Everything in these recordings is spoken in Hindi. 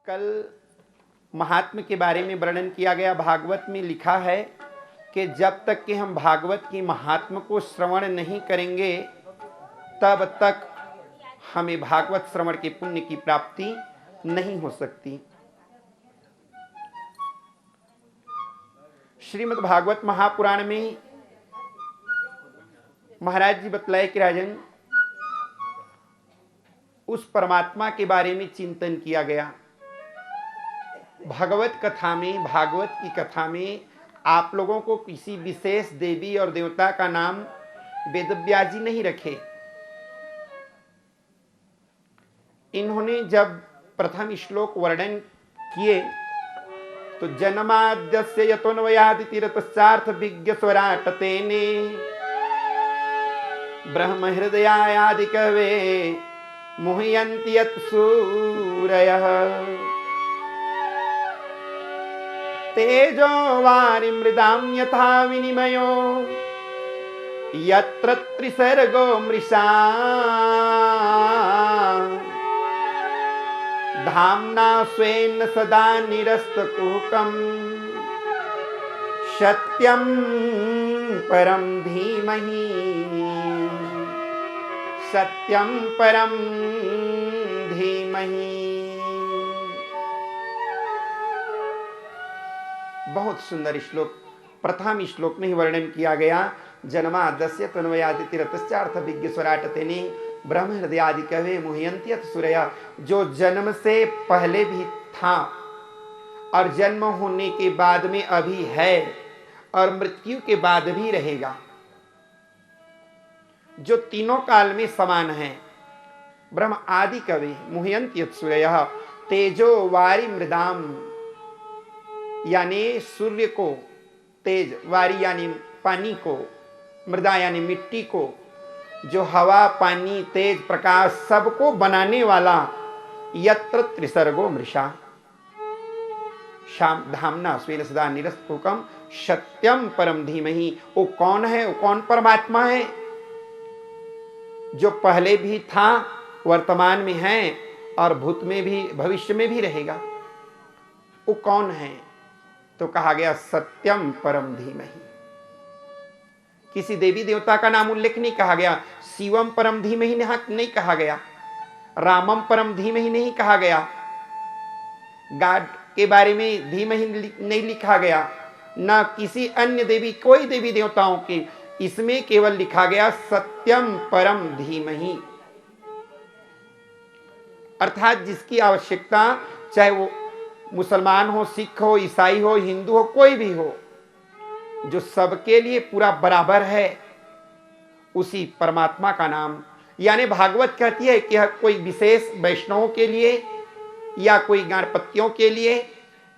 कल महात्म के बारे में वर्णन किया गया। भागवत में लिखा है कि जब तक कि हम भागवत की महात्म को श्रवण नहीं करेंगे तब तक हमें भागवत श्रवण के पुण्य की प्राप्ति नहीं हो सकती। श्रीमद् भागवत महापुराण में महाराज जी बतलाए कि राजन, उस परमात्मा के बारे में चिंतन किया गया। भगवत कथा में, भागवत की कथा में आप लोगों को किसी विशेष देवी और देवता का नाम वेदव्यास जी नहीं रखे। इन्होंने जब प्रथम श्लोक वर्णन किए तो जन्माद्यस्य यतोन्वयादिति रतश्चार्थ विज्ञ स्वराट तेने ब्रह्म हृदयादि कवे मुह्यन्ति यत् सूरयः तेजो वारि मृदां यथा विनिमयो यत्र त्रिसर्गो मृषा धाम्ना स्वेन सदा निरस्तकुहकं सत्यं परं धीमहि सत्यं परं धीमहि। बहुत सुंदर श्लोक प्रथम श्लोक में ही वर्णन किया गया। जन्माद्यस्य तन्वयादिति रतश्चार्थ विज्ञ स्वराट तेने ब्रह्म हृदयादि कवे मुह्यन्ति यत् सूरयः। जो जन्म से पहले भी था और जन्म होने के बाद में अभी है और मृत्यु के बाद भी रहेगा, जो तीनों काल में समान है। ब्रह्म आदि कवे मुह्यन्ति यत् सूरयः तेजो वारि मृदाम, यानी सूर्य को, तेज, वारी यानी पानी को, मृदा यानी मिट्टी को, जो हवा, पानी, तेज, प्रकाश सबको बनाने वाला, यत्र त्रिसर्गो मृषा शाम धामना स्वेन सदा निरस्तकुहकं सत्यम परम धीमहि। वो कौन है? वो कौन परमात्मा है? जो पहले भी था, वर्तमान में है और भूत में भी, भविष्य में भी रहेगा। वो कौन है? तो कहा गया सत्यम परम धीमहि। किसी देवी देवता का नाम उल्लेख नहीं कहा गया। शिवम परम धीमहि नहीं कहा गया, रामम परम धीमहि नहीं कहा गया, गॉड के बारे में धीमहि नहीं लिखा गया, ना किसी अन्य देवी, कोई देवी देवताओं के। इसमें केवल लिखा गया सत्यम परम धीमहि। अर्थात जिसकी आवश्यकता, चाहे वो मुसलमान हो, सिख हो, ईसाई हो, हिंदू हो, कोई भी हो, जो सबके लिए पूरा बराबर है, उसी परमात्मा का नाम, यानी भागवत कहती है कि कोई विशेष वैष्णवों के लिए या कोई गणपतियों के लिए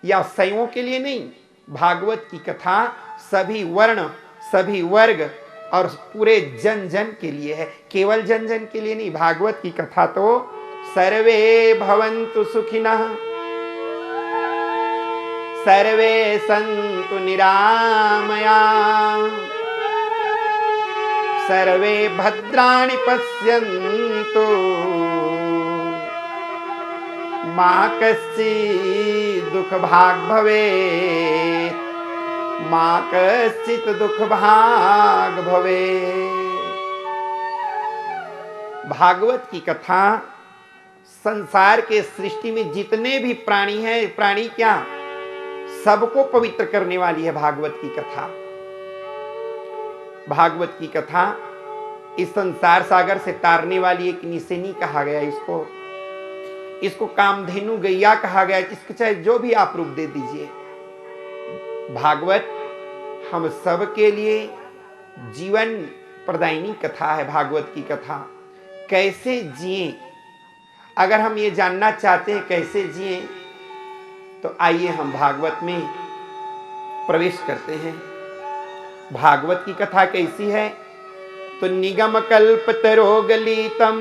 या शैवों के लिए नहीं। भागवत की कथा सभी वर्ण, सभी वर्ग और पूरे जन जन के लिए है, केवल जन जन के लिए नहीं। भागवत की कथा तो सर्वे भवन्तु सुखिनः सर्वे सन्तु निरामया सर्वे भद्राणि पश्यन्तु मा कश्चित् दुःखभाग् भवेत् मा कश्चित् दुःखभाग् भवेत्। भागवत की कथा संसार के सृष्टि में जितने भी प्राणी हैं, प्राणी क्या, सबको पवित्र करने वाली है भागवत की कथा। भागवत की कथा इस संसार सागर से तारने वाली एक निसेनी कहा गया। इसको कामधेनु गैया कहा गया। इसको चाहे जो भी आप रूप दे दीजिए, भागवत हम सब के लिए जीवन प्रदायिनी कथा है। भागवत की कथा कैसे जिए, अगर हम ये जानना चाहते हैं कैसे जिए, तो आइए हम भागवत में प्रवेश करते हैं। भागवत की कथा कैसी है? तो निगम कल्पतरोगलितम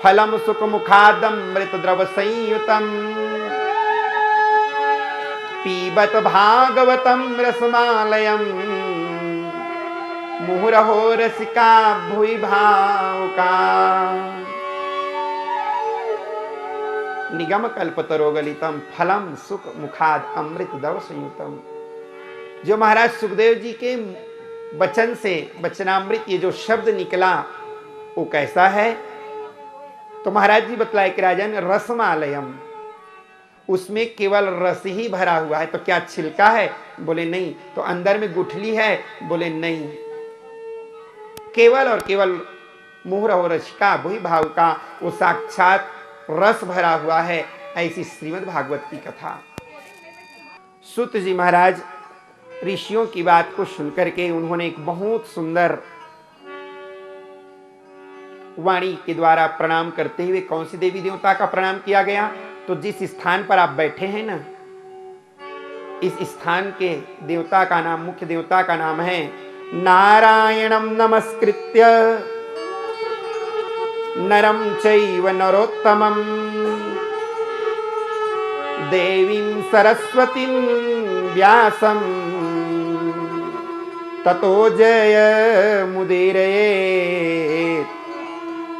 फलम सुख मुखादमृत द्रव संयुतम पीबत भागवतम रसमालयम मुहुरहो रसिका भुवि भावुका। निगम कल्पतरोगलितम फलम सुख मुखाद अमृत दव संयुतम। जो महाराज सुखदेव जी के वचन से वचनामृत ये जो शब्द निकला वो कैसा है? तो महाराज जी बतलाए कि राजन रसमालयम, उसमें केवल रस ही भरा हुआ है। तो क्या छिलका है? बोले नहीं। तो अंदर में गुठली है? बोले नहीं। केवल और केवल मुहर और रसिका भूई भाव का वो साक्षात रस भरा हुआ है। ऐसी श्रीमद् भागवत की कथा। सूत जी महाराज ऋषियों की बात को सुनकर के उन्होंने एक बहुत सुंदर वाणी के द्वारा प्रणाम करते हुए, कौन सी देवी देवता का प्रणाम किया गया? तो जिस स्थान पर आप बैठे हैं ना, इस स्थान के देवता का नाम, मुख्य देवता का नाम है नारायणम नमस्कृत्य नरम चैव नरोत्तमम देवीं सरस्वतीं व्यासं ततो जय मुदीरयेत्,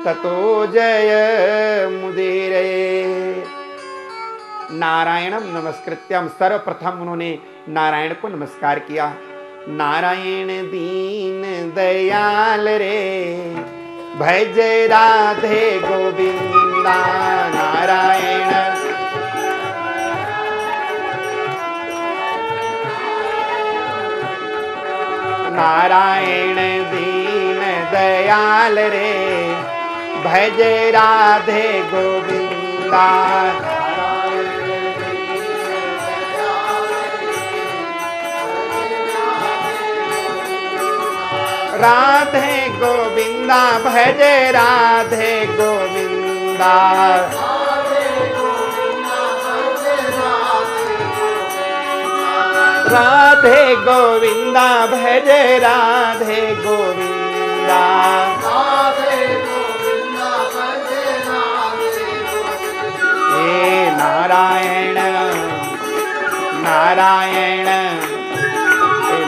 ततो जय मुदीरयेत्। नारायणम नमस्कृत्यम, सर्वप्रथम उन्होंने नारायण को नमस्कार किया। नारायण दीन दयाल रे, भज राधे गोविंदा। नारायण नारायण दीन दयाल रे, भज राधे गोविंदा। राधे गोविंदा भज राधे गोविंदा। राधे गोविंदा भज राधे गोविंदा। हे नारायण नारायण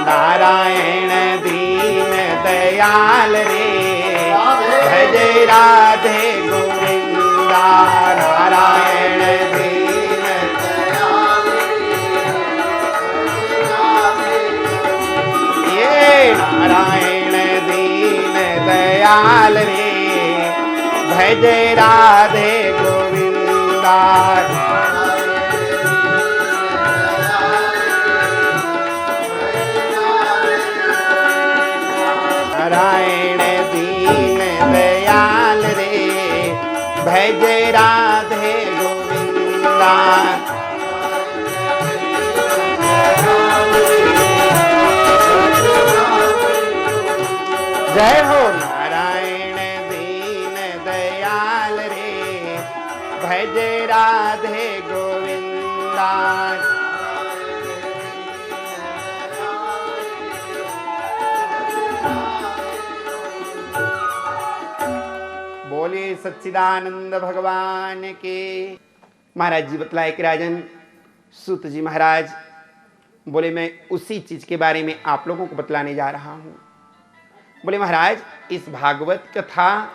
नारायण दीन दयाल रे, भज राधे गोविंदा। नारायण दीन दयाल ये नारायण दीन दयाल रे, भज राधे गोविंदा। नारायण दीन दयाल रे, भज राधे गोविंदा। जय हो नारायण दीन दयाल रे, भज राधे गोविंदा। बोले सच्चिदानंद भगवान के। महाराज जी बतलाए कि राजन सूत जी महाराज बोले मैं उसी चीज के बारे में आप लोगों को बतलाने जा रहा हूं। बोले महाराज इस भागवत कथा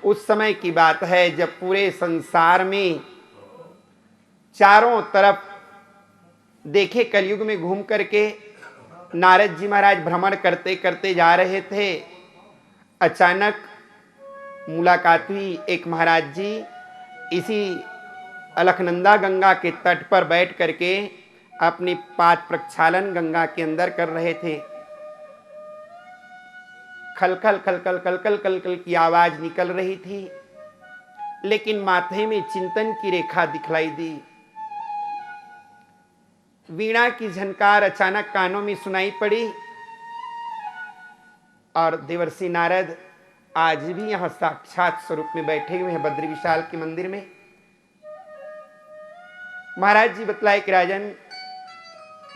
उस समय की बात है जब पूरे संसार में चारों तरफ देखे कलयुग में घूम करके नारद जी महाराज भ्रमण करते करते जा रहे थे। अचानक मुलाकात हुई। एक महाराज जी इसी अलखनंदा गंगा के तट पर बैठ करके अपनी पाद प्रक्षालन गंगा के अंदर कर रहे थे। खलखल खलखल कलकल कलकल की आवाज निकल रही थी, लेकिन माथे में चिंतन की रेखा दिखलाई दी। वीणा की झनकार अचानक कानों में सुनाई पड़ी और देवर्षि नारद आज भी यहां साक्षात स्वरूप में बैठे हुए हैं बद्री विशाल के मंदिर में। महाराज जी बतलाए कि राजन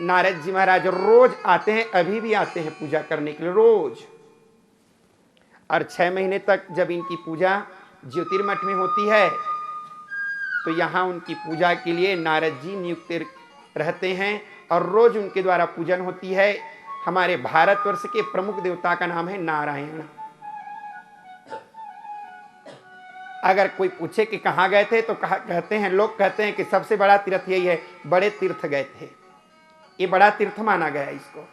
नारद जी महाराज रोज आते हैं, अभी भी आते हैं पूजा करने के लिए रोज। और 6 महीने तक जब इनकी पूजा ज्योतिर्मठ में होती है तो यहां उनकी पूजा के लिए नारद जी नियुक्त रहते हैं और रोज उनके द्वारा पूजन होती है। हमारे भारतवर्ष के प्रमुख देवता का नाम है नारायण। अगर कोई पूछे कि कहाँ गए थे तो कहते हैं, लोग कहते हैं कि सबसे बड़ा तीर्थ यही है, बड़े तीर्थ गए थे। ये बड़ा तीर्थ माना गया इसको।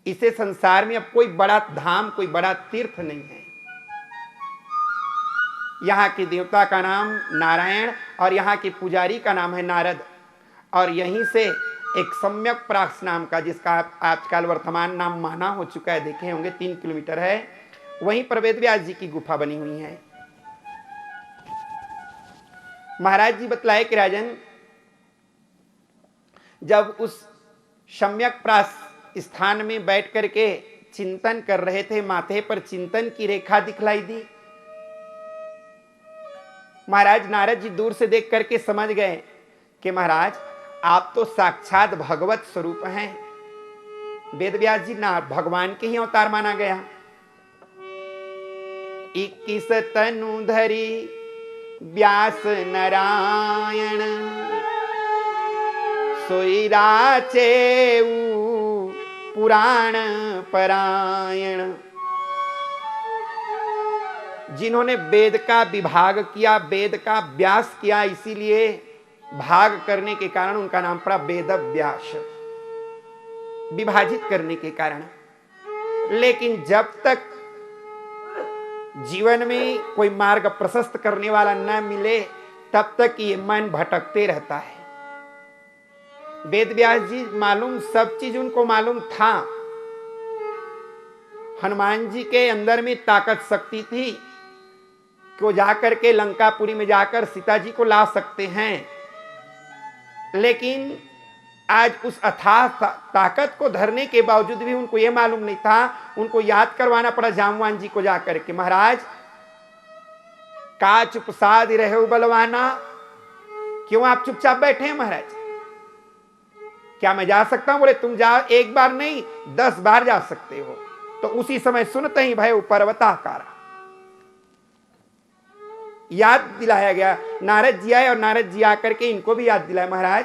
इसे संसार में अब कोई बड़ा धाम, कोई बड़ा तीर्थ नहीं है। यहाँ के देवता का नाम नारायण और यहाँ के पुजारी का नाम है नारद। और यहीं से एक सम्यक प्रास नाम का, जिसका आजकल वर्तमान नाम माना हो चुका है, देखे होंगे, 3 किलोमीटर है, वहीं पर वेदव्यास जी की गुफा बनी हुई है। महाराज जी बतलाए कि राजन, जब उस सम्यक प्रास स्थान में बैठ करके चिंतन कर रहे थे, माथे पर चिंतन की रेखा दिखलाई दी। महाराज नारद जी दूर से देख करके समझ गए कि महाराज आप तो साक्षात भगवत स्वरूप हैं। वेदव्यास जी ना भगवान के ही अवतार माना गया। 21 तनु धरी व्यास नारायण, सोई राचेऊ पुराण परायण। जिन्होंने वेद का विभाग किया, वेद का व्यास किया, इसीलिए भाग करने के कारण उनका नाम पड़ा वेद व्यास, विभाजित करने के कारण। लेकिन जब तक जीवन में कोई मार्ग प्रशस्त करने वाला न मिले, तब तक ये मन भटकते रहता है। वेदव्यास जी मालूम, सब चीज उनको मालूम था। हनुमान जी के अंदर में ताकत शक्ति थी कि वो जाकर के लंकापुरी में जाकर सीता जी को ला सकते हैं। लेकिन आज उस अथाह ताकत को धरने के बावजूद भी उनको यह मालूम नहीं था। उनको याद करवाना पड़ा जामवान जी को जाकर के, महाराज का चुप साध रहे हो बलवाना, क्यों आप चुपचाप बैठे हैं महाराज? क्या मैं जा सकता हूं? बोले तुम जा, एक बार नहीं 10 बार जा सकते हो। तो उसी समय सुनते ही भय पर्वताकार याद दिलाया गया। नारद जी आए और नारद जी आकर के इनको भी याद दिलाया, महाराज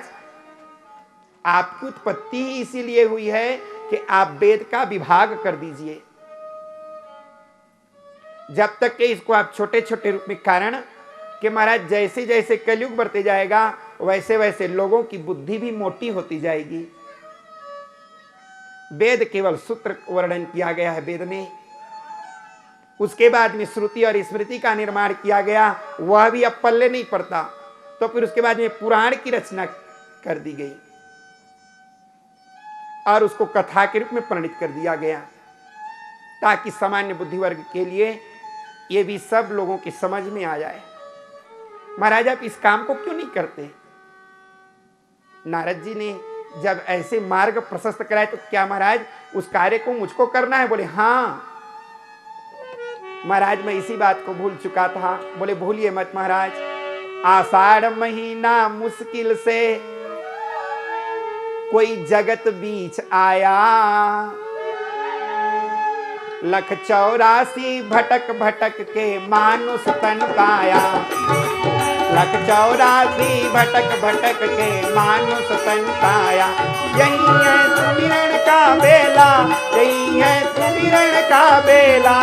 आपकी उत्पत्ति ही इसीलिए हुई है कि आप वेद का विभाग कर दीजिए। जब तक कि इसको आप छोटे छोटे रूप में कारण कि महाराज जैसे जैसे कलयुग बढ़ते जाएगा वैसे वैसे लोगों की बुद्धि भी मोटी होती जाएगी। वेद केवल सूत्र वर्णन किया गया है वेद में, उसके बाद में श्रुति और स्मृति का निर्माण किया गया, वह भी अब पल्ले नहीं पड़ता। तो फिर उसके बाद में पुराण की रचना कर दी गई और उसको कथा के रूप में प्रणीत कर दिया गया, ताकि सामान्य बुद्धि वर्ग के लिए ये भी सब लोगों की समझ में आ जाए। महाराज आप इस काम को क्यों नहीं करते? नारद जी ने जब ऐसे मार्ग प्रशस्त कराए तो क्या महाराज उस कार्य को मुझको करना है? बोले हाँ महाराज, मैं इसी बात को भूल चुका था। बोले भूलिए मत महाराज, आषाढ़ महीना मुश्किल से कोई जगत बीच आया, 184 भटक भटक के मानुष तन पाया, 184 भटक भटक के मानुष तन पाया। यही है सुमिरन का बेला, यही है सुमिरन का बेला,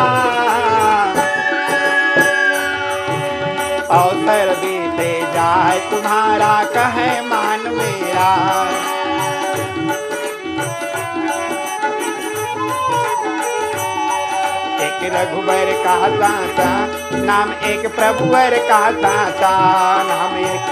अवसर बीते जाए तुम्हारा कहे मान मेरा। एक रघुबर का साचा नाम, एक प्रभुवर का साचा नाम, एक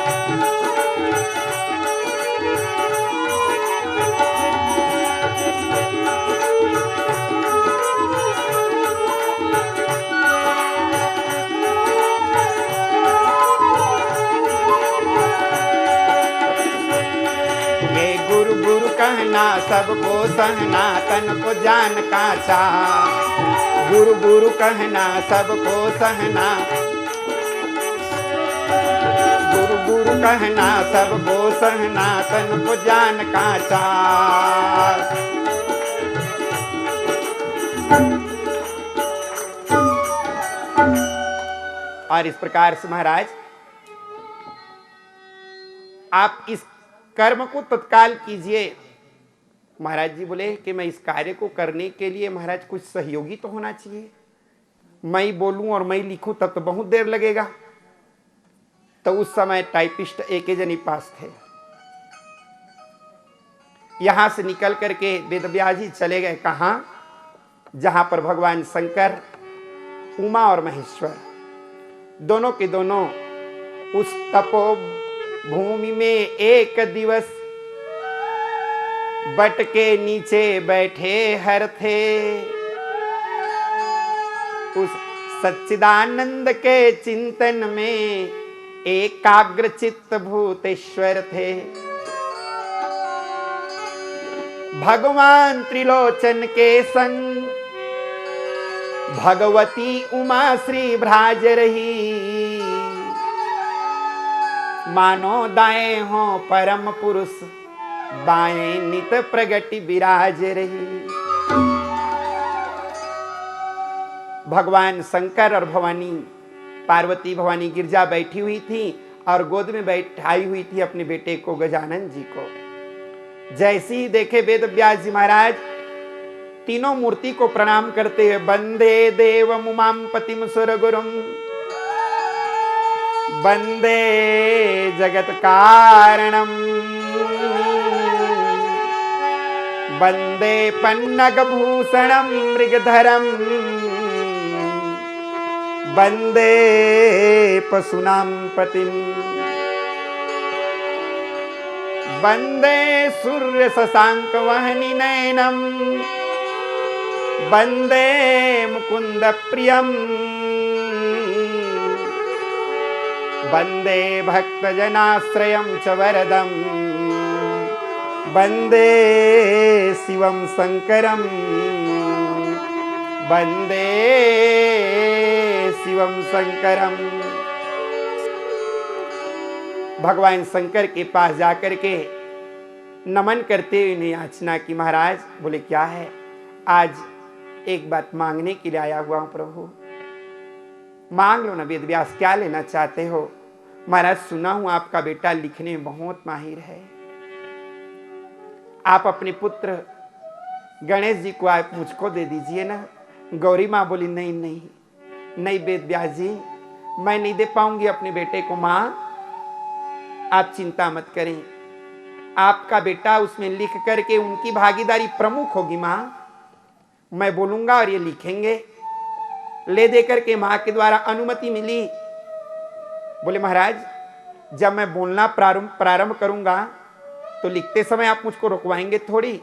ये गुरु गुरु कहना सबको सहना, तन को जान का चा। गुरु गुरु कहना सबको सहना, गुरु गुरु कहना सबको सहना, तन को जान का चार। और इस प्रकार से महाराज आप इस कर्म को तत्काल कीजिए। महाराज जी बोले कि मैं इस कार्य को करने के लिए महाराज कुछ सहयोगी तो होना चाहिए। मैं बोलूं और मैं लिखूं तब तो बहुत देर लगेगा। तो उस समय टाइपिस्ट एक ही जनी पास थे। यहां से निकल करके वेदव्यास जी चले गए कहां? जहां पर भगवान शंकर, उमा और महेश्वर दोनों के दोनों उस तपो भूमि में एक दिवस बट के नीचे बैठे हर थे। उस सच्चिदानंद के चिंतन में एकाग्र चित्त भूतेश्वर थे। भगवान त्रिलोचन के संग भगवती उमा श्री भ्राज रही। मानो दाएं हो परम पुरुष, बाएं नित प्रगति विराज रही। भगवान शंकर और भवानी पार्वती भवानी गिरजा बैठी हुई थी और गोद में बैठाई हुई थी अपने बेटे को, गजानन जी को। जैसे ही देखे वेद व्यास जी महाराज तीनों मूर्ति को प्रणाम करते हुए, वंदे देव मुमाम पतिम सुर गुरुम, वंदे जगत कारणम, वंदे पन्नग भूषणम मृगधरम, वंदे पशूनां पतिम, वंदे सूर्य शशांक वहनि नयनम, वंदे मुकुंद प्रियम, वंदे भक्तजनाश्रयं च वरदम, वंदे शिवं शंकरम, वंदे शिवम शंकरम। भगवान शंकर के पास जाकर के नमन करते हुए ने याचना की। महाराज बोले क्या है? आज एक बात मांगने के लिए आया हुआ हूं प्रभु। मांग लो ना वेदव्यास, क्या लेना चाहते हो? महाराज सुना हूं आपका बेटा लिखने में बहुत माहिर है। आप अपने पुत्र गणेश जी को आप मुझको दे दीजिए ना। गौरी माँ बोली नहीं नहीं नहीं वेदव्यास जी, मैं नहीं दे पाऊंगी अपने बेटे को। माँ आप चिंता मत करें, आपका बेटा उसमें लिख करके उनकी भागीदारी प्रमुख होगी। माँ मैं बोलूंगा और ये लिखेंगे। ले दे करके माँ के द्वारा अनुमति मिली। बोले महाराज जब मैं बोलना प्रारंभ करूंगा तो लिखते समय आप मुझको रुकवाएंगे थोड़ी?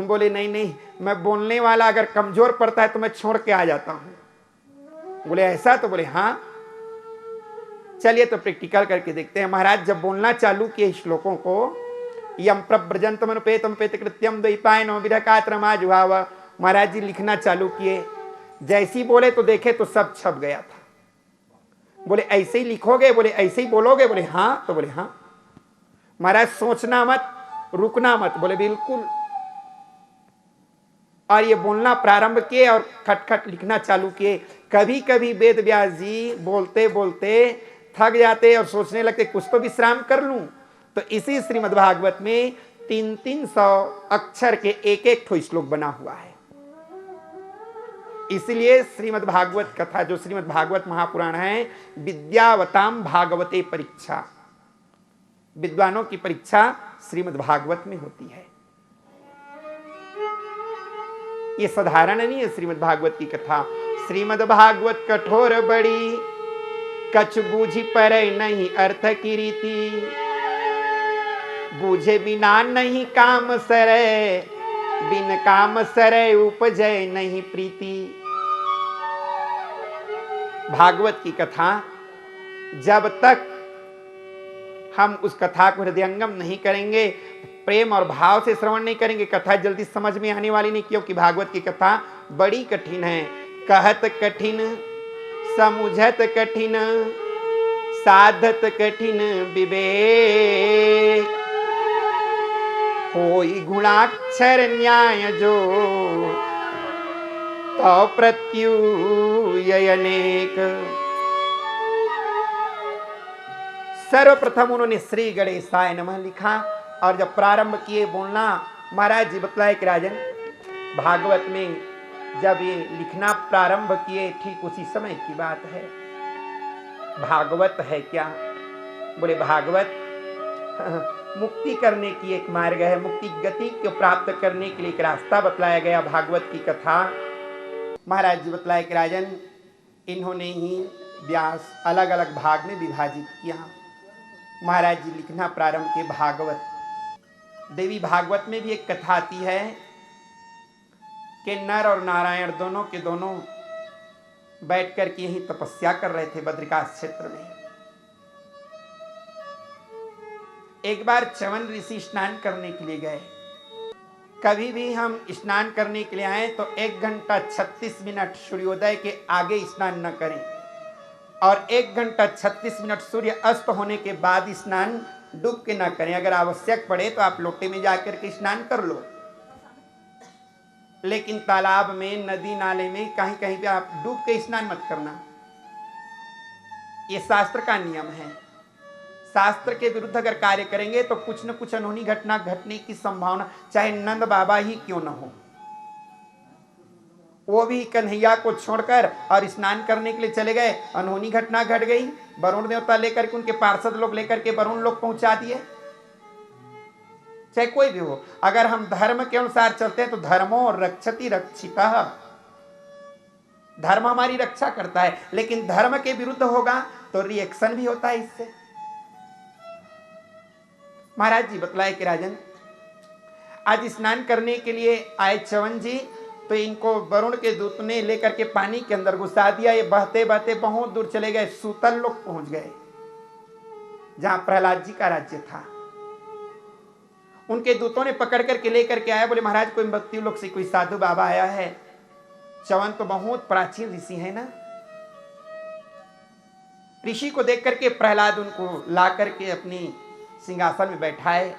बोले नहीं नहीं, मैं बोलने वाला अगर कमजोर पड़ता है तो मैं छोड़ के आ जाता हूं। बोले ऐसा? तो बोले हाँ। चलिए तो प्रैक्टिकल करके देखते हैं। महाराज जब बोलना चालू किए श्लोकों को, यम प्रव्रजंतम अनुपेतम पेत कृत्यम द्वैपायनो विरकात्रमा जुहाव, महाराज जी लिखना चालू किए। जैसे ही बोले तो देखे तो सब छप गया था। बोले ऐसे ही लिखोगे? बोले ऐसे ही बोलोगे? बोले हाँ। तो बोले हाँ। महाराज सोचना मत, रुकना मत? बोले बिल्कुल। और ये बोलना प्रारंभ किए और खटखट लिखना चालू किए। कभी कभी वेद व्यास जी बोलते बोलते थक जाते और सोचने लगते कुछ तो विश्राम कर लूं। तो इसी श्रीमद् भागवत में 300 अक्षर के एक एक ठो श्लोक बना हुआ है। इसलिए श्रीमद् भागवत कथा, जो श्रीमद् भागवत महापुराण है, विद्यावताम भागवते परीक्षा, विद्वानों की परीक्षा श्रीमद् भागवत में होती है। ये साधारण नहीं है श्रीमद् भागवत की कथा। श्रीमद् भागवत कठोर बड़ी, कछ बूझी पर नहीं अर्थ की रीति, बूझे बिना नहीं काम सरे, बिन काम सरे उपजय नहीं प्रीति। भागवत की कथा जब तक हम उस कथा को हृदयंगम नहीं करेंगे, प्रेम और भाव से श्रवण नहीं करेंगे, कथा जल्दी समझ में आने वाली नहीं। क्योंकि भागवत की कथा बड़ी कठिन है। कहत कठिन, समुझत कठिन, साधत कठिन विवेक, होई गुणाक्षर न्याय जो, तो प्रत्युय अनेक। सर्वप्रथम उन्होंने श्री गणेशाय नमः लिखा और जब प्रारंभ किए बोलना, महाराज जी बतलाए कि राजन भागवत में जब ये लिखना प्रारंभ किए ठीक उसी समय की बात है। भागवत है क्या? बोले भागवत मुक्ति करने की एक मार्ग है, मुक्ति गति को प्राप्त करने के लिए एक रास्ता बतलाया गया। भागवत की कथा महाराज जी बतलाए कि राजन इन्होंने ही व्यास अलग अलग भाग में विभाजित किया। महाराज जी लिखना प्रारंभ के भागवत, देवी भागवत में भी एक कथा आती है कि नर और नारायण दोनों के दोनों बैठ कर के यहीं तपस्या कर रहे थे बद्रिकाश क्षेत्र में। एक बार च्यवन ऋषि स्नान करने के लिए गए। कभी भी हम स्नान करने के लिए आए तो 1 घंटा 36 मिनट सूर्योदय के आगे स्नान न करें और 1 घंटा 36 मिनट सूर्य अस्त होने के बाद स्नान डूब के ना करें। अगर आवश्यक पड़े तो आप लोटे में जाकर के स्नान कर लो, लेकिन तालाब में, नदी नाले में कहीं कहीं पे आप डूब के स्नान मत करना। ये शास्त्र का नियम है। शास्त्र के विरुद्ध अगर कार्य करेंगे तो कुछ न कुछ अनहोनी घटना घटने की संभावना, चाहे नंद बाबा ही क्यों न हो, वो भी कन्हैया को छोड़कर और स्नान करने के लिए चले गए, अनहोनी घटना घट गई। वरुण देवता लेकर के, उनके पार्षद लोग लेकर के वरुण लोग पहुंचा दिए। चाहे कोई भी हो, अगर हम धर्म के अनुसार चलते हैं तो धर्मो रक्षति रक्षितः, धर्म हमारी रक्षा करता है। लेकिन धर्म के विरुद्ध होगा तो रिएक्शन भी होता है इससे। महाराज जी बतलाए कि राजन आज स्नान करने के लिए आए च्यवन जी, तो इनको वरुण के दूत ने लेकर के पानी के अंदर घुसा दिया। ये बहते बहते बहुत दूर चले गए, सूतल लोग पहुंच गए जहां प्रहलाद जी का राज्य था। उनके दूतों ने पकड़ करके लेकर के आया। बोले महाराज कोई भक्ति लोग से कोई साधु बाबा आया है। च्यवन तो बहुत प्राचीन ऋषि है ना। ऋषि को देख करके प्रहलाद उनको ला करके अपनी सिंहासन में बैठाए,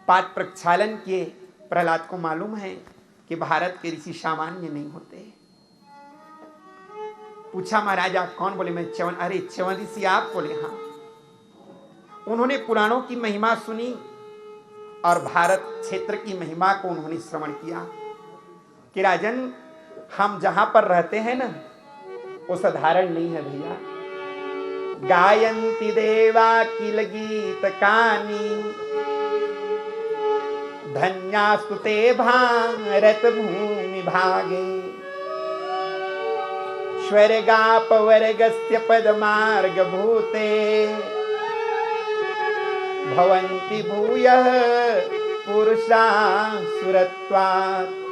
पाद प्रक्षालन किए। प्रहलाद को मालूम है कि भारत के ऋषि सामान्य नहीं होते। पूछा महाराज आप कौन? बोले मैं च्यवन। अरे च्यवन ऋषि आप? बोले हाँ। उन्होंने पुराणों की महिमा सुनी और भारत क्षेत्र की महिमा को उन्होंने श्रवण किया कि राजन हम जहां पर रहते हैं ना वो साधारण नहीं है भैया। गायन्ति देवा किल गीत कानी, धन्यास्तु ते भारत भूमि भागे, स्वर्गापवर्गस्य पदमार्ग भूते, भवन्ति भूयः पुरुषा सुरत्वात्।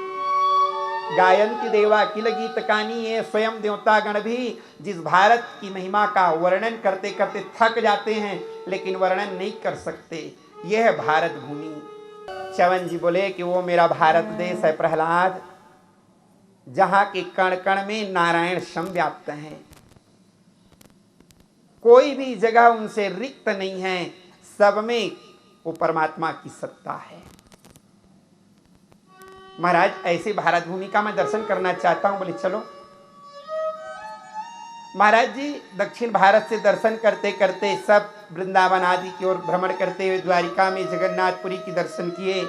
गायन्ति देवा किल गीत कानी, ये स्वयं देवता गण भी जिस भारत की महिमा का वर्णन करते करते थक जाते हैं लेकिन वर्णन नहीं कर सकते। यह है भारत भूमि। च्यवन जी बोले कि वो मेरा भारत देश है प्रहलाद, जहां के कण कण में नारायण सम व्याप्त हैं। कोई भी जगह उनसे रिक्त नहीं है, सब में वो परमात्मा की सत्ता है। महाराज ऐसे भारत भूमि का मैं दर्शन करना चाहता हूं। बोले चलो। महाराज जी दक्षिण भारत से दर्शन करते करते सब वृंदावन आदि की ओर भ्रमण करते हुए द्वारिका में जगन्नाथपुरी की दर्शन किए।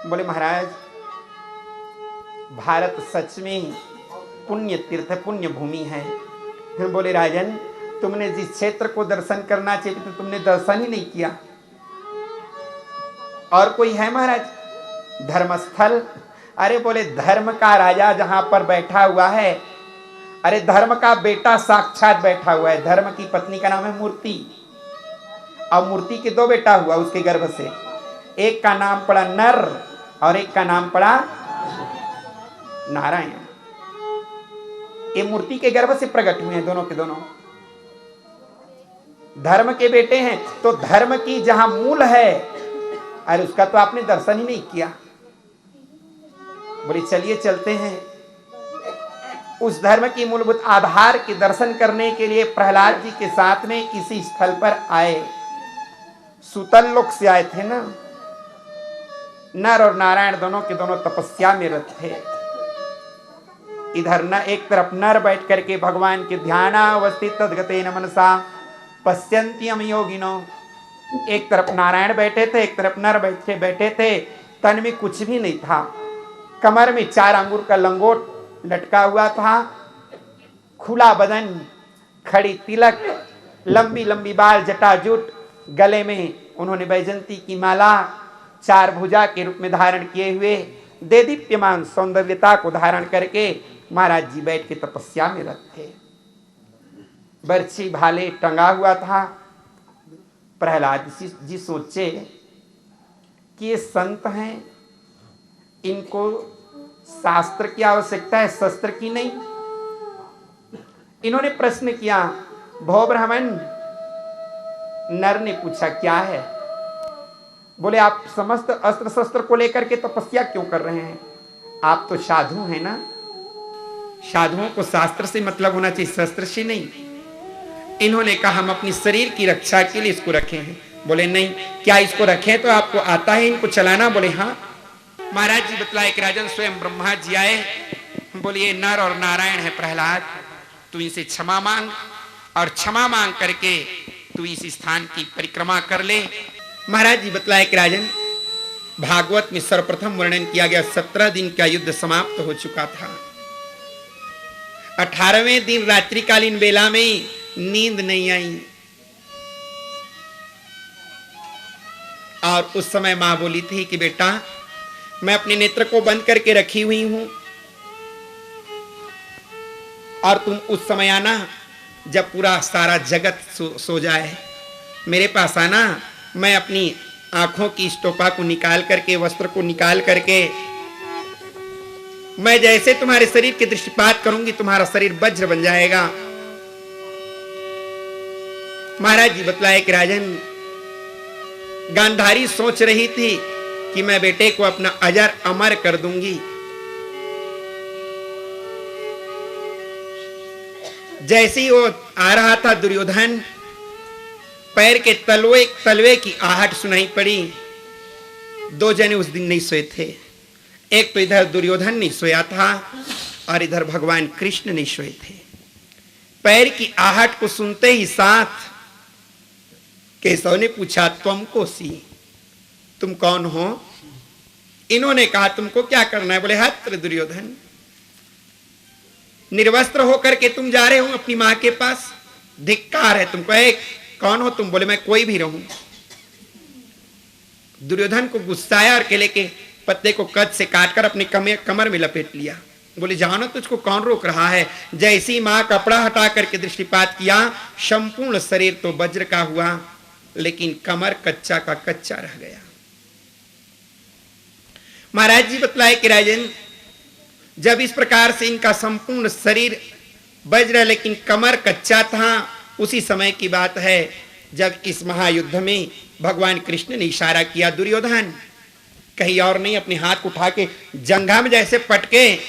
बोले महाराज भारत सच में ही पुण्य तीर्थ, पुण्य भूमि है। फिर बोले राजन तुमने जिस क्षेत्र को दर्शन करना चाहिए तो तुमने दर्शन ही नहीं किया। और कोई है महाराज धर्मस्थल? अरे बोले धर्म का राजा जहां पर बैठा हुआ है, अरे धर्म का बेटा साक्षात बैठा हुआ है। धर्म की पत्नी का नाम है मूर्ति, और मूर्ति के 2 बेटा हुआ उसके गर्भ से। एक का नाम पड़ा नर और एक का नाम पड़ा नारायण। ये मूर्ति के गर्भ से प्रकट हुए हैं दोनों के दोनों। धर्म के बेटे हैं, तो धर्म की जहां मूल है, अरे उसका तो आपने दर्शन ही नहीं किया। बोले चलिए चलते हैं। उस धर्म की मूलभूत आधार के दर्शन करने के लिए प्रहलाद जी के साथ में इसी स्थल पर आए। सुतल लोक से आए थे ना। नर और नारायण दोनों के दोनों तपस्या में रत थे। इधर न एक तरफ नर बैठ करके भगवान के ध्यानावस्थित तद्गतेन मनसा पश्यन्त्यम योगिनो, एक तरफ नारायण बैठे थे, एक तरफ नर बैठे थे। तन में कुछ भी नहीं था, कमर में 4 अंगूर का लंगोट लटका हुआ था, खुला बदन, खड़ी तिलक, लंबी लंबी बाल, जटाजूट, गले में उन्होंने बैजंती की माला 4 भुजा के रूप में धारण किए हुए देदीप्यमान सौंदर्यता को धारण करके महाराज जी बैठ के तपस्या में रत थे। बर्छी भाले टंगा हुआ था। प्रहलाद जी सोचे कि ये संत हैं, इनको शास्त्र की आवश्यकता है, शस्त्र की नहीं। इन्होंने प्रश्न किया, भो ब्राह्मण। नर ने पूछा, क्या है? बोले, आप समस्त अस्त्र शस्त्र को लेकर के तपस्या क्यों कर रहे हैं? आप तो साधु हैं ना, साधुओं को शास्त्र से मतलब होना चाहिए, शस्त्र से नहीं। इन्होंने कहा, हम अपनी शरीर की रक्षा के लिए इसको रखे हैं। बोले, नहीं। क्या इसको रखें तो आपको आता है इनको चलाना? बोले, हाँ। महाराज जी बतलाए कि राजन स्वयं ब्रह्मा जी आए। बोले, ये नर और नारायण है प्रहलाद, तू इनसे क्षमा मांग और क्षमा मांग करके तू इस स्थान की परिक्रमा कर ले। महाराज जी बतलाए कि राजन, भागवत में सर्वप्रथम वर्णन किया गया 17 दिन का युद्ध समाप्त हो चुका था। 18वें दिन रात्रिकालीन बेला में नींद नहीं आई और उस समय मां बोली थी कि बेटा, मैं अपने नेत्र को बंद करके रखी हुई हूं और तुम उस समय आना जब पूरा सारा जगत सो जाए। मेरे पास आना, मैं अपनी आंखों की स्टोपा को निकाल करके, वस्त्र को निकाल करके, मैं जैसे तुम्हारे शरीर के दृष्टिपात करूंगी तुम्हारा शरीर वज्र बन जाएगा। महाराज जी बतलाए कि राजन, गांधारी सोच रही थी कि मैं बेटे को अपना अजर अमर कर दूंगी। जैसे ही वो आ रहा था, दुर्योधन पैर के तलवे की आहट सुनाई पड़ी। 2 जने उस दिन नहीं सोए थे। एक तो इधर दुर्योधन नहीं सोया था और इधर भगवान कृष्ण नहीं सोए थे। पैर की आहट को सुनते ही साथ केशव ने पूछा, तुमको सी, तुम कौन हो? इन्होंने कहा, तुमको क्या करना है? बोले, हत्र दुर्योधन, निर्वस्त्र होकर के तुम जा रहे हो अपनी मां के पास, धिक्कार है तुमको। कौन हो तुम? बोले, मैं कोई भी रहूं। दुर्योधन को गुस्सा आया और केले के पत्ते को कद से काटकर अपनी कमर में लपेट लिया। बोले, जानो तुझको कौन रोक रहा है? जैसी मां कपड़ा हटा करके दृष्टिपात किया, संपूर्ण शरीर तो वज्र का हुआ लेकिन कमर कच्चा का कच्चा रह गया। महाराज जी बतलाए कि राजन, जब इस प्रकार से इनका संपूर्ण शरीर वज्र लेकिन कमर कच्चा था, उसी समय की बात है जब इस महायुद्ध में भगवान कृष्ण ने इशारा किया, दुर्योधन, कहीं और नहीं, अपने हाथ उठा के जंघा में जैसे पटके।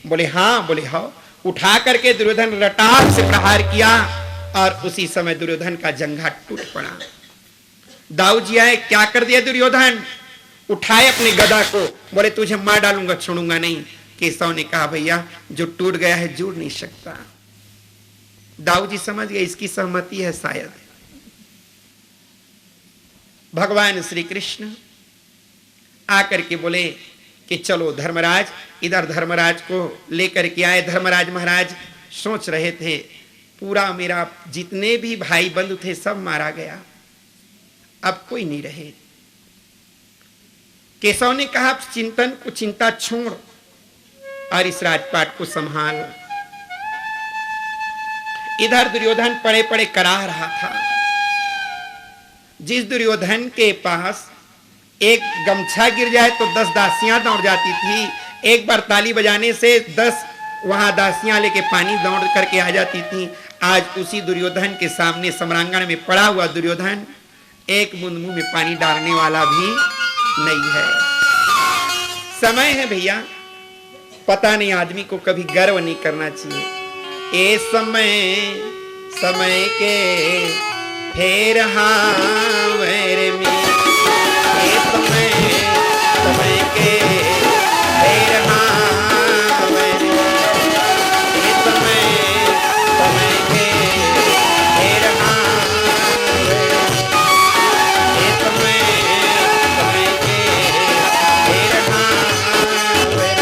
बोले, हाँ। बोले, हाँ। उठा करके दुर्योधन रटार से प्रहार किया और उसी समय दुर्योधन का जंघा टूट पड़ा। दाऊ जी आए, क्या कर दिया दुर्योधन? उठाए अपने गदा को, बोले, तुझे मार डालूंगा, छोड़ूंगा नहीं। केशव ने कहा, भैया जो टूट गया है जुड़ नहीं सकता। दाऊ जी समझ गए इसकी सहमति है शायद। भगवान श्री कृष्ण आकर के बोले कि चलो धर्मराज, इधर धर्मराज को लेकर के आए। धर्मराज महाराज सोच रहे थे, पूरा मेरा जितने भी भाई बंधु थे सब मारा गया, अब कोई नहीं रहे। केशव ने कहा, चिंतन को चिंता छोड़ और इस राजपाट को संभाल। इधर दुर्योधन पड़े पड़े कराह रहा था। जिस दुर्योधन के पास एक गमछा गिर जाए तो 10 दासियां दौड़ जाती थी, एक बार ताली बजाने से 10 वहां दासियां लेके पानी दौड़ करके आ जाती थी, आज उसी दुर्योधन के सामने सम्रांगण में पड़ा हुआ दुर्योधन एक बूंद मुंह में पानी डालने वाला भी नहीं है। समय है भैया, पता नहीं आदमी को कभी गर्व नहीं करना चाहिए। ए समय के फेर हावेर में, ए समय के फेर हावेर में, ए समय के फेर हावेर में, ए समय के फेर हावेर में,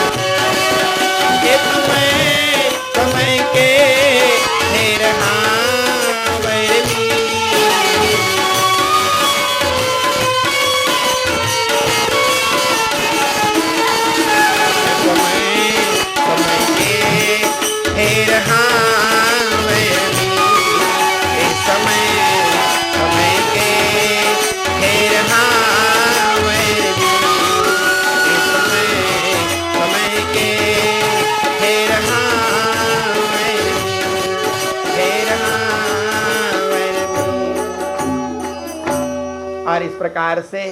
ए समय और इस प्रकार से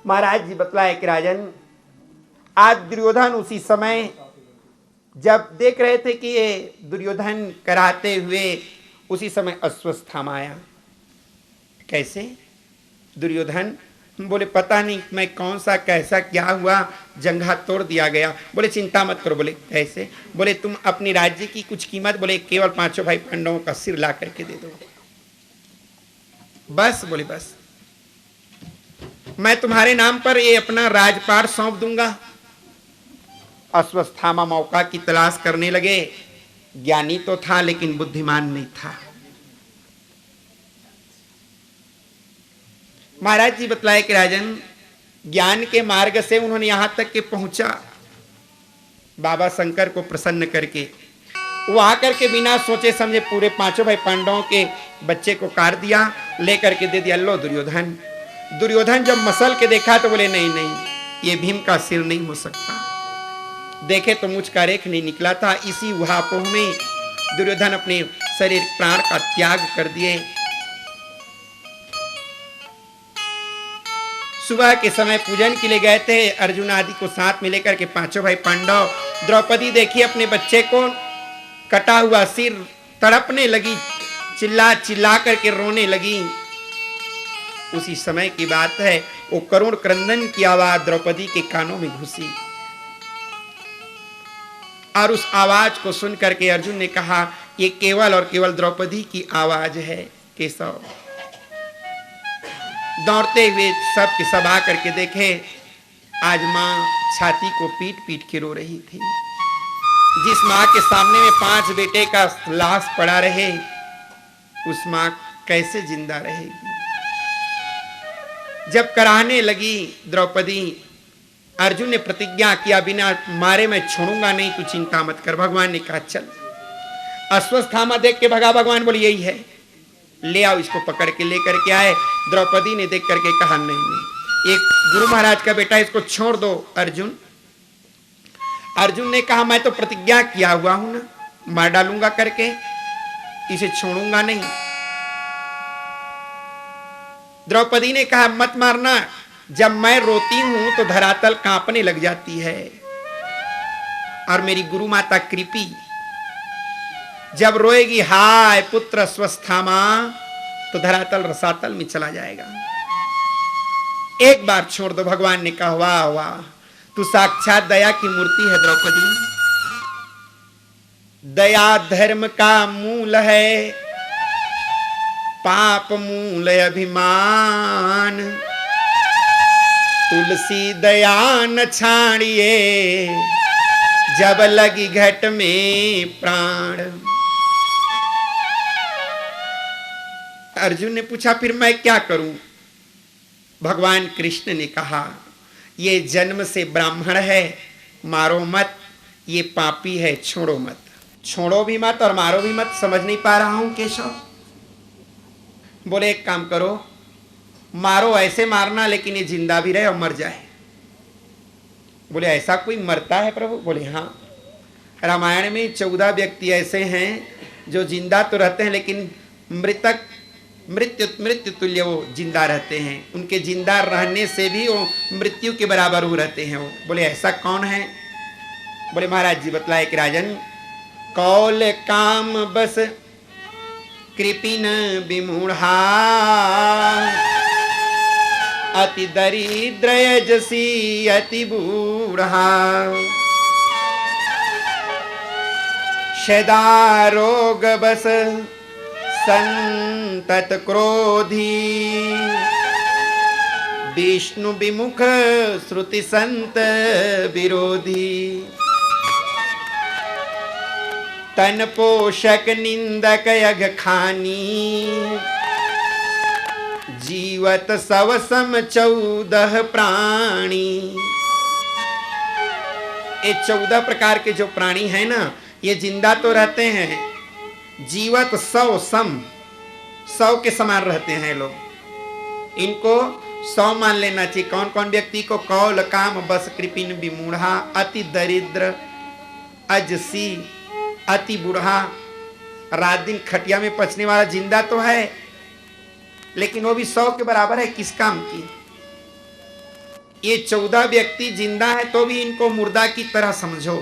महाराज जी बतलाए कि राजन, आज दुर्योधन उसी समय जब देख रहे थे कि ये दुर्योधन कराते हुए, उसी समय अश्वस्थामा आया। कैसे? दुर्योधन बोले पता नहीं मैं कौन सा कैसा क्या हुआ, जंघा तोड़ दिया गया। बोले चिंता मत करो। बोले कैसे? बोले तुम अपनी राज्य की कुछ कीमत, बोले केवल 5 भाई पांडवों का सिर ला करके दे दो बस। बोले बस मैं तुम्हारे नाम पर ये अपना राजपाट सौंप दूंगा। अश्वस्थामा मौका की तलाश करने लगे। ज्ञानी तो था लेकिन बुद्धिमान नहीं था। महाराज जी बतलाए कि राजन, ज्ञान के मार्ग से उन्होंने यहां तक के पहुंचा, बाबा शंकर को प्रसन्न करके वो आकर के बिना सोचे समझे पूरे 5 भाई पांडवों के बच्चे को काट दिया, लेकर के दे दिया लो दुर्योधन। दुर्योधन जब मसल के देखा तो बोले नहीं नहीं, ये भीम का सिर नहीं हो सकता। देखे तो मुझ का रेख नहीं निकला था। इसी उहापोह में दुर्योधन अपने शरीर प्राण का त्याग कर दिए। सुबह के समय पूजन के लिए गए थे, अर्जुन आदि को साथ में लेकर के 5 भाई पांडव। द्रौपदी देखी अपने बच्चे को, कटा हुआ सिर, तड़पने लगी, चिल्ला चिल्ला करके रोने लगी। उसी समय की बात है, वो करुण क्रंदन की आवाज द्रौपदी के कानों में घुसी और उस आवाज को सुन करके अर्जुन ने कहा ये केवल और केवल द्रौपदी की आवाज है। केशव दौड़ते हुए सब के सब आकर के देखे, आज मां छाती को पीट पीट के रो रही थी। जिस मां के सामने में 5 बेटे का लाश पड़ा रहे, उस मां कैसे जिंदा रहेगी? जब कराहने लगी द्रौपदी, अर्जुन ने प्रतिज्ञा किया बिना मारे मैं छोड़ूंगा नहीं, तू चिंता मत कर। भगवान ने कहा चल। अश्वस्थामा देख के भगा। भगवान बोले यही है, ले आओ इसको। पकड़ के लेकर के आए। द्रौपदी ने देख करके कहा नहीं नहीं, एक गुरु महाराज का बेटा, इसको छोड़ दो अर्जुन। अर्जुन ने कहा मैं तो प्रतिज्ञा किया हुआ हूं ना, मार डालूंगा करके, इसे छोड़ूंगा नहीं। द्रौपदी ने कहा मत मारना, जब मैं रोती हूं तो धरातल कांपने लग जाती है। और मेरी गुरु माता कृपी जब रोएगी हाय पुत्र अश्वस्थामा, तो धरातल रसातल में चला जाएगा। एक बार छोड़ दो। भगवान ने कहा वाह वाह, तू साक्षात दया की मूर्ति है द्रौपदी। दया धर्म का मूल है, पाप मूल अभिमान। तुलसी दया न छाड़िए, जब लगी घट में प्राण। अर्जुन ने पूछा फिर मैं क्या करूं? भगवान कृष्ण ने कहा ये जन्म से ब्राह्मण है, मारो मत, ये पापी है, छोड़ो मत। छोड़ो भी मत और मारो भी मत, समझ नहीं पा रहा हूं केशव। बोले एक काम करो, मारो ऐसे मारना लेकिन ये जिंदा भी रहे और मर जाए। बोले ऐसा कोई मरता है प्रभु? बोले हाँ, रामायण में 14 व्यक्ति ऐसे हैं जो जिंदा तो रहते हैं लेकिन मृत्यु तुल्य वो जिंदा रहते हैं। उनके जिंदा रहने से भी वो मृत्यु के बराबर हो रहते हैं वो। बोले ऐसा कौन है? बोले महाराज जी बतलाए कि राजन, कौल काम बस कृपिन विमूढ़ा, अति दरिद्र यजसी अति बूढ़ा। शदा रोग बस संतत क्रोधी, विष्णु विमुख श्रुति संत विरोधी। तन पोषक निंदक यज्ञ खानी, जीवत सवसम 14 प्राणी। ये 14 प्रकार के जो प्राणी हैं ना, ये जिंदा तो रहते हैं, जीवत 100 सम, 100 के समान रहते हैं लोग। इनको 100 मान लेना चाहिए। कौन कौन व्यक्ति को? कौल काम बस कृपिन विमूढ़ा, अति दरिद्र, अजसी, अति बूढ़ा। रात दिन खटिया में पचने वाला जिंदा तो है लेकिन वो भी 100 के बराबर है किस काम की। ये 14 व्यक्ति जिंदा है तो भी इनको मुर्दा की तरह समझो।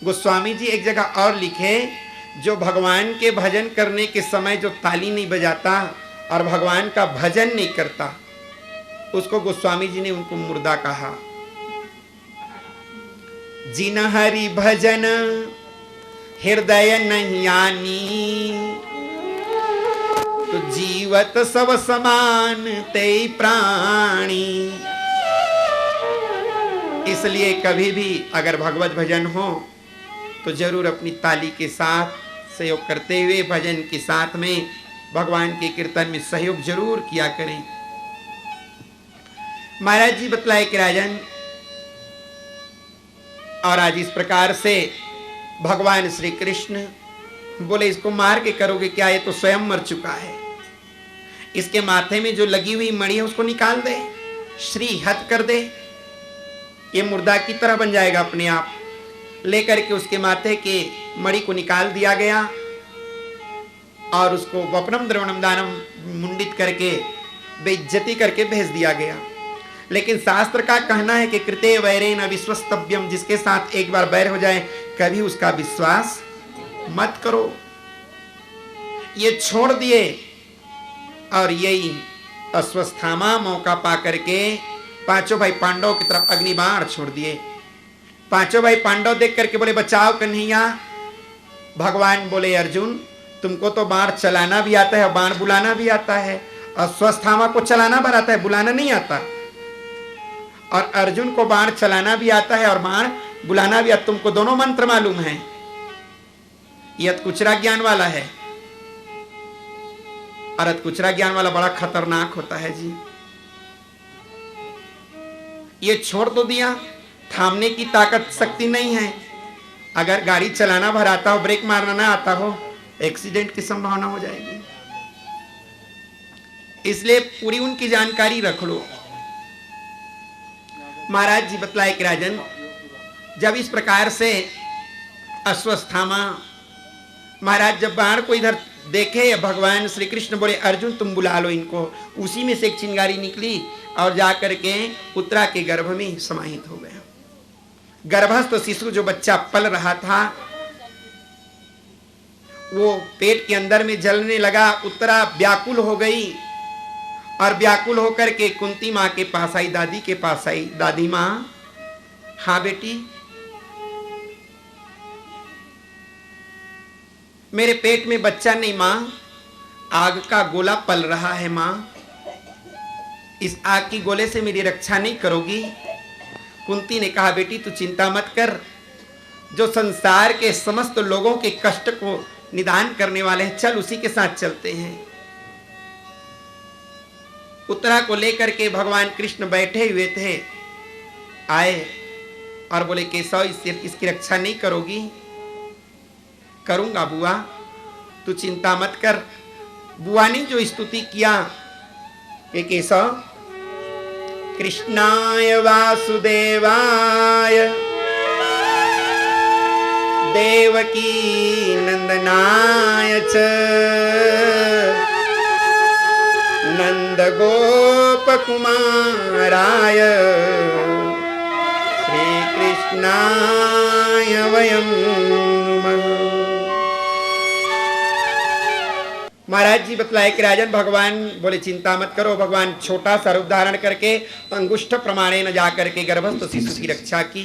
गोस्वामी जी एक जगह और लिखे, जो भगवान के भजन करने के समय जो ताली नहीं बजाता और भगवान का भजन नहीं करता, उसको गोस्वामी जी ने उनको मुर्दा कहा। जिन हरि भजन हृदय नहीं आनी, तो जीवत सब समान ते प्राणी। इसलिए कभी भी अगर भगवत भजन हो तो जरूर अपनी ताली के साथ सहयोग करते हुए भजन के साथ में भगवान के कीर्तन में सहयोग जरूर किया करें। महाराज जी बतलाए कि राजन, और आज इस प्रकार से भगवान श्री कृष्ण बोले इसको मार के करोगे क्या, ये तो स्वयं मर चुका है। इसके माथे में जो लगी हुई मणि है उसको निकाल दे, श्री हत कर दे, ये मुर्दा की तरह बन जाएगा अपने आप। लेकर के उसके माथे के मणि को निकाल दिया गया और उसको वपनम द्रवणम दानम मुंडित करके बेइज्जती करके भेज दिया गया। लेकिन शास्त्र का कहना है कि कृते वैरेन अविश्वस्तव्यम, जिसके साथ एक बार बैर हो जाए कभी उसका विश्वास मत करो। ये छोड़ दिए और यही अश्वस्थामा मौका पा करके पांचों भाई पांडवों की तरफ अग्निबाण छोड़ दिए। पांचों भाई पांडव देख करके बोले बचाओ कन्हैया। भगवान बोले अर्जुन, तुमको तो बाण चलाना भी आता है और बाण बुलाना भी आता है। अश्वस्थामा को चलाना भर आता है, बुलाना नहीं आता। और अर्जुन को बाण चलाना भी आता है और बाण बुलाना भी आता। तुमको दोनों मंत्र मालूम है। यह अतकुचरा ज्ञान वाला है और अतकुचरा ज्ञान वाला बड़ा खतरनाक होता है जी। ये छोड़ तो दिया, थामने की ताकत शक्ति नहीं है। अगर गाड़ी चलाना भर आता हो, ब्रेक मारना ना आता हो, एक्सीडेंट की संभावना हो जाएगी। इसलिए पूरी उनकी जानकारी रख लो। महाराज जी बतलाए कि राजन, जब इस प्रकार से अश्वस्थामा महाराज जब बाण को इधर देखे, भगवान श्री कृष्ण बोले अर्जुन तुम बुला लो इनको। उसी में से एक चिंगारी निकली और जाकर के उत्तरा के गर्भ में समाहित हो गया। गर्भस्थ शिशु जो बच्चा पल रहा था वो पेट के अंदर में जलने लगा। उत्तरा व्याकुल हो गई और व्याकुल होकर के कुंती माँ के पास आई, दादी के पास आई। दादी माँ, हाँ बेटी, मेरे पेट में बच्चा नहीं माँ, आग का गोला पल रहा है माँ। इस आग की गोले से मेरी रक्षा नहीं करोगी? कुंती ने कहा बेटी तू चिंता मत कर, जो संसार के समस्त लोगों के कष्ट को निदान करने वाले हैं, चल उसी के साथ चलते हैं। उत्तरा को लेकर के भगवान कृष्ण बैठे हुए थे, आए और बोले केशव इसकी रक्षा नहीं करोगी? करूंगा बुआ, तू चिंता मत कर। बुआ ने जो स्तुति किया कि केशव कृष्णाय वासुदेवाय देवकी नंदनाय च नंद गोप कुमाराय श्री कृष्णाय वयम नमः। महाराज जी बतलाए कि राजन, भगवान बोले चिंता मत करो। भगवान छोटा सा रूप धारण करके अंगुष्ठ प्रमाणे न जाकर के गर्भस्थ शिशु की रक्षा की।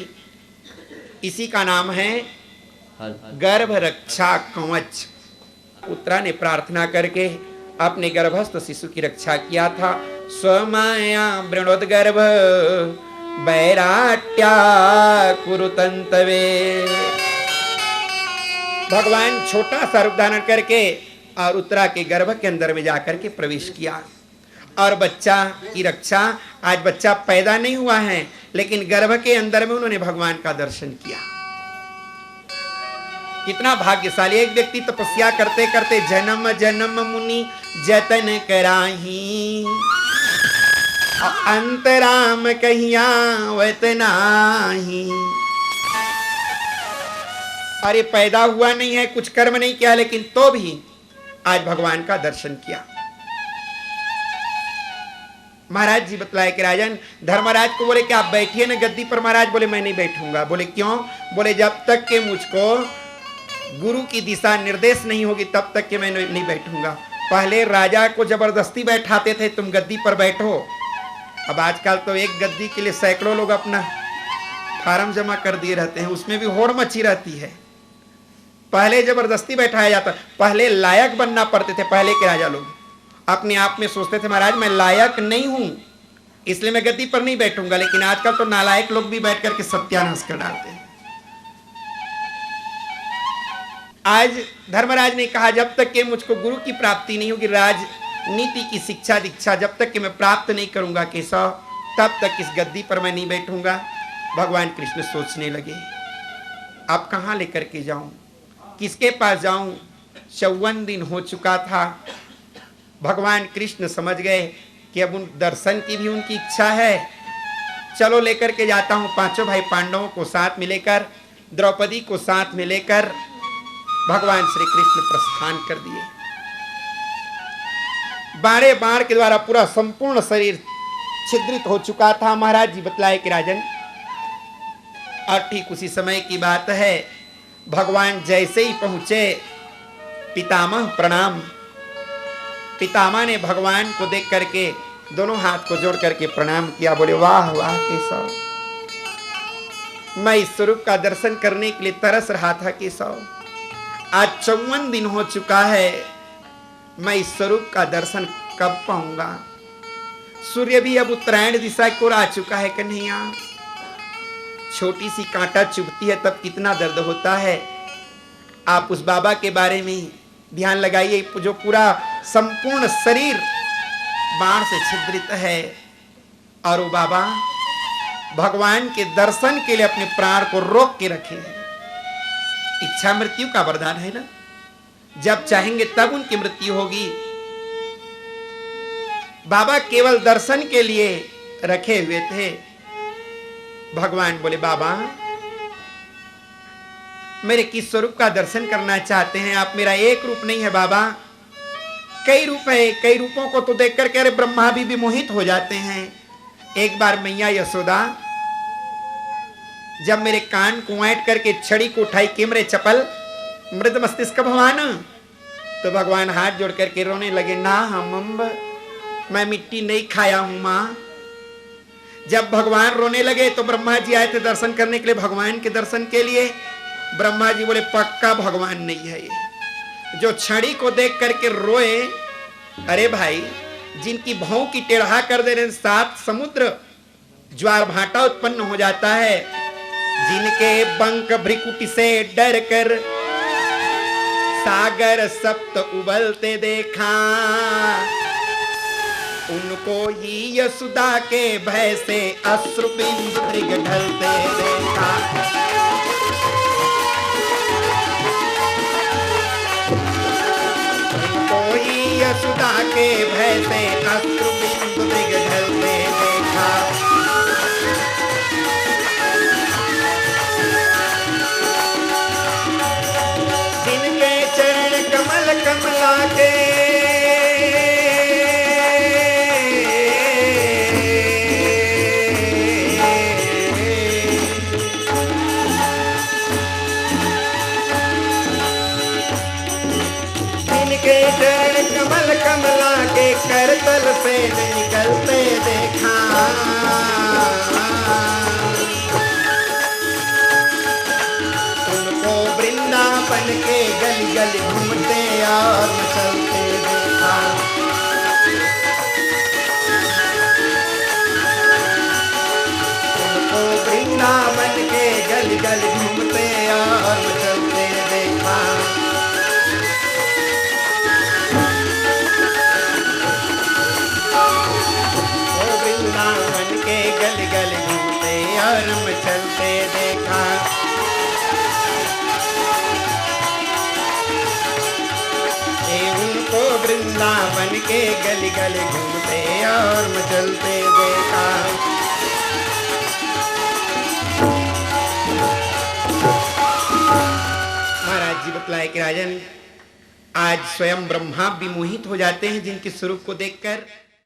इसी का नाम है गर्भ रक्षा कवच। उत्तरा ने प्रार्थना करके अपने गर्भस्थ शिशु की रक्षा किया था। स्वमाया वृणोद्गर्भ बैराट्या कुरुतंतवे। भगवान छोटा सा रूप धारण करके और उत्तरा के गर्भ के अंदर में जाकर के प्रवेश किया और बच्चा की रक्षा। आज बच्चा पैदा नहीं हुआ है लेकिन गर्भ के अंदर में उन्होंने भगवान का दर्शन किया। कितना भाग्यशाली। एक व्यक्ति तपस्या करते करते जन्म जन्म मुनि जतन कराही, अंतराम कहिया वत नाही। अरे पैदा हुआ नहीं है, कुछ कर्म नहीं किया, लेकिन तो भी आज भगवान का दर्शन किया। महाराज जी बतलाए कि राजन धर्मराज को बोले कि आप बैठिए ना गद्दी पर। महाराज बोले मैं नहीं बैठूंगा। बोले क्यों? बोले जब तक के मुझको गुरु की दिशा निर्देश नहीं होगी तब तक के मैं नहीं बैठूंगा। पहले राजा को जबरदस्ती बैठाते थे तुम गद्दी पर बैठो, अब आजकल तो एक गद्दी के लिए सैकड़ों लोग अपना फार्म जमा कर दिए रहते हैं, उसमें भी होड़ मची रहती है। पहले जबरदस्ती बैठाया जाता, पहले लायक बनना पड़ते थे। पहले के राजा लोग अपने आप में सोचते थे महाराज मैं लायक नहीं हूं इसलिए मैं गद्दी पर नहीं बैठूंगा, लेकिन आजकल तो नालायक लोग भी बैठ करके सत्यानाश कर डालते हैं। आज धर्मराज ने कहा जब तक कि मुझको गुरु की प्राप्ति नहीं होगी, राजनीति की शिक्षा दीक्षा जब तक कि मैं प्राप्त नहीं करूंगा केशव, तब तक इस गद्दी पर मैं नहीं बैठूंगा। भगवान कृष्ण सोचने लगे अब कहां लेकर के जाऊं, किसके पास जाऊं? 54 दिन हो चुका था। भगवान कृष्ण समझ गए कि अब उन दर्शन की भी उनकी इच्छा है। चलो लेकर के जाता हूं। पांचों भाई पांडवों को साथ में लेकर, द्रौपदी को साथ में लेकर भगवान श्री कृष्ण प्रस्थान कर दिए। बाणे बाण के द्वारा पूरा संपूर्ण शरीर छिद्रित हो चुका था। महाराज जी बतलाए कि राजन, और ठीक उसी समय की बात है, भगवान जैसे ही पहुंचे, पितामह प्रणाम। पितामह ने भगवान को देख करके दोनों हाथ को जोड़ करके प्रणाम किया। बोले वाह वाह केशव, मैं इस स्वरूप का दर्शन करने के लिए तरस रहा था केशव। आज 54 दिन हो चुका है, मैं इस स्वरूप का दर्शन कब पाऊंगा? सूर्य भी अब उत्तरायण दिशा की ओर आ चुका है कन्हैया। छोटी सी कांटा चुभती है तब कितना दर्द होता है। आप उस बाबा के बारे में ध्यान लगाइए जो पूरा संपूर्ण शरीर बाण से छिद्रित है, और वो बाबा भगवान के दर्शन के लिए अपने प्राण को रोक के रखे हैं। इच्छा मृत्यु का वरदान है ना, जब चाहेंगे तब उनकी मृत्यु होगी। बाबा केवल दर्शन के लिए रखे हुए थे। भगवान बोले बाबा मेरे किस स्वरूप का दर्शन करना चाहते हैं आप? मेरा एक रूप नहीं है बाबा, कई रूप है। कई रूपों को तो देख करके अरे ब्रह्मा भी मोहित हो जाते हैं। एक बार मैया यशोदा जब मेरे कान को ऐंठ करके छड़ी को उठाई कि मेरे चपल मृद मस्तिष्क भगवान, तो भगवान हाथ जोड़ करके रोने लगे। ना हम मैं मिट्टी नहीं खाया हूं मां। जब भगवान रोने लगे तो ब्रह्मा जी आए थे दर्शन करने के लिए, भगवान के दर्शन के लिए। ब्रह्मा जी बोले पक्का भगवान नहीं है ये जो छड़ी को देख करके रोए। अरे भाई, जिनकी भौं की टेढ़ा कर दे रहे 7 समुद्र ज्वार भाटा उत्पन्न हो जाता है, जिनके बंक भ्रिकुटी से डर कर सागर सप्त उबलते देखा, उनको ही यशोदा के भय से अश्रुबिंदु मृग ढलते देखा। उनको ही यशोदा के भय से अश्रुबिंदु मृग ढलते देखा। जिनके चरण कमल कमला के चरण कमल कमला के करतल से निकलते देखा। उनको वृंदावन के गली गली घूमते और चलते देखा। उनको वृंदावन के गली गली घूमते और चलते देखा। गली गली घूमते और चलते देखा। उनको वृंदावन के गली गली घूमते और चलते देखा। महाराज जी बतलाए कि राजन, आज स्वयं ब्रह्मा भी मोहित हो जाते हैं जिनके स्वरूप को देखकर।